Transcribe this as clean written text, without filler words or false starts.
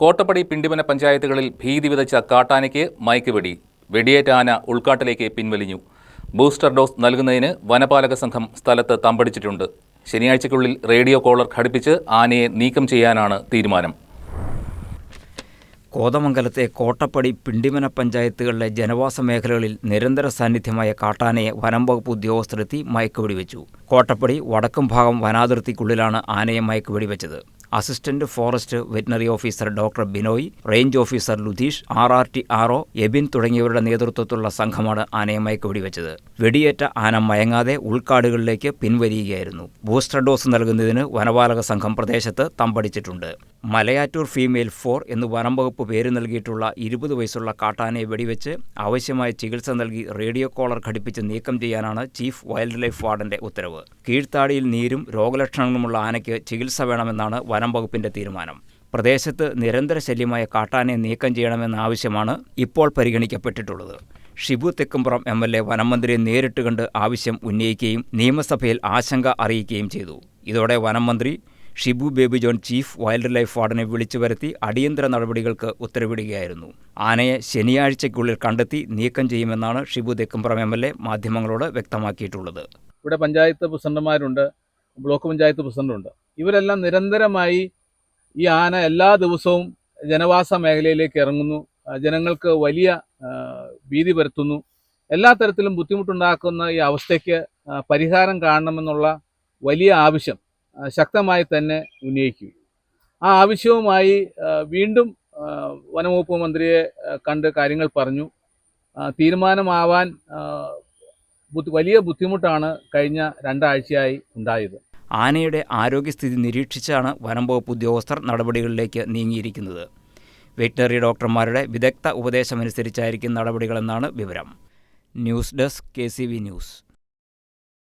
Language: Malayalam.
കോട്ടപ്പടി പിണ്ടിമന പഞ്ചായത്തുകളിൽ ഭീതി വിതച്ച കാട്ടാനയ്ക്ക് മയക്കുവെടി. വെടിയേറ്റ ആന ഉൾക്കാട്ടിലേക്ക് പിൻവലിഞ്ഞു. ബൂസ്റ്റർ ഡോസ് നൽകുന്നതിന് വനപാലക സംഘം സ്ഥലത്ത് തമ്പടിച്ചിട്ടുണ്ട്. ശനിയാഴ്ചയ്ക്കുള്ളിൽ റേഡിയോ കോളർ ഘടിപ്പിച്ച് ആനയെ നീക്കം ചെയ്യാനാണ് തീരുമാനം. കോതമംഗലത്തെ കോട്ടപ്പടി പിണ്ടിമന പഞ്ചായത്തുകളിലെ ജനവാസ മേഖലകളിൽ നിരന്തര സാന്നിധ്യമായ കാട്ടാനയെ വനം വകുപ്പ് ഉദ്യോഗസ്ഥരെത്തി മയക്കുവെടിവെച്ചു. കോട്ടപ്പടി വടക്കും ഭാഗം വനാതിർത്തിക്കുള്ളിലാണ് ആനയെ മയക്കുവെടിവെച്ചത്. Assistant forest veterinary officer doctor Binoy, range officer Ludheesh, RRT RO Ebin തുടങ്ങിയവരുടെ നേതൃത്വത്തിലുള്ള സംഘമാണ് ആനയെ മയക്കുവെടിവെച്ചത്. വെടിയേറ്റ ആന മയങ്ങാതെ ഉൾക്കാടുകളിലേക്ക് പിൻവലിയുകയായിരുന്നു. ബൂസ്റ്റർ ഡോസ് നൽകുന്നതിന് വനപാലക സംഘം പ്രദേശത്ത് തമ്പടിച്ചിട്ടുണ്ട്. മലയാറ്റൂർ ഫീമെയിൽ 4 എന്ന് വനം വകുപ്പ് പേര് നൽകിയിട്ടുള്ള 20 വയസ്സുള്ള കാട്ടാനയെ വെടിവെച്ച് ആവശ്യമായ ചികിത്സ നൽകി റേഡിയോ കോളർ ഘടിപ്പിച്ച് നീക്കം ചെയ്യാനാണ് ചീഫ് വൈൽഡ് ലൈഫ് വാർഡന്റെ ഉത്തരവ്. കീഴ്ത്താടിയിൽ നീരും രോഗലക്ഷണങ്ങളുമുള്ള ആനയ്ക്ക് ചികിത്സ വേണമെന്നാണ് വനം വകുപ്പിന്റെ തീരുമാനം. പ്രദേശത്ത് നിരന്തര ശല്യമായ കാട്ടാനയെ നീക്കം ചെയ്യണമെന്ന ആവശ്യമാണ് ഇപ്പോൾ പരിഗണിക്കപ്പെട്ടിട്ടുള്ളത്. ഷിബു തെക്കുംപുറം MLA വനംമന്ത്രിയെ നേരിട്ട് കണ്ട് ആവശ്യം ഉന്നയിക്കുകയും നിയമസഭയിൽ ആശങ്ക അറിയിക്കുകയും ചെയ്തു. ഇതോടെ വനംമന്ത്രി Shibu Baby John chief wild life വാർഡനെ വിളിച്ചു വരുത്തി അടിയന്തര നടപടികൾക്ക് ഉത്തരവിടുകയായിരുന്നു. ആനയെ ശനിയാഴ്ചയ്ക്കുള്ളിൽ കണ്ടെത്തി നീക്കം ചെയ്യുമെന്നാണ് ഷിബു തെക്കുംപുറം MLA മാധ്യമങ്ങളോട് വ്യക്തമാക്കിയിട്ടുള്ളത്. ഇവിടെ പഞ്ചായത്ത് പ്രസിഡന്റുമാരുണ്ട്, ബ്ലോക്ക് പഞ്ചായത്ത് പ്രസിഡന്റുണ്ട്. ഇവരെല്ലാം നിരന്തരമായി ഈ ആന എല്ലാ ദിവസവും ജനവാസ മേഖലയിലേക്ക് ഇറങ്ങുന്നു, ജനങ്ങൾക്ക് വലിയ ഭീതി പരത്തുന്നു. എല്ലാ തരത്തിലും ബുദ്ധിമുട്ടുണ്ടാക്കുന്ന ഈ അവസ്ഥയ്ക്ക് പരിഹാരം കാണണമെന്നുള്ള വലിയ ആവശ്യം ശക്തമായി തന്നെ ഉന്നയിക്കുകയും ആ ആവശ്യവുമായി വീണ്ടും വനംവകുപ്പ് മന്ത്രിയെ കണ്ട് കാര്യങ്ങൾ പറഞ്ഞു. തീരുമാനമാവാൻ വലിയ ബുദ്ധിമുട്ടാണ് കഴിഞ്ഞ 2 ആഴ്ചയായി ഉണ്ടായത്. ആനയുടെ ആരോഗ്യസ്ഥിതി നിരീക്ഷിച്ചാണ് വനം വകുപ്പ് ഉദ്യോഗസ്ഥർ നടപടികളിലേക്ക് നീങ്ങിയിരിക്കുന്നത്. വെറ്റിനറി ഡോക്ടർമാരുടെ വിദഗ്ധ ഉപദേശമനുസരിച്ചായിരിക്കും നടപടികളെന്നാണ് വിവരം. News desk KCV news.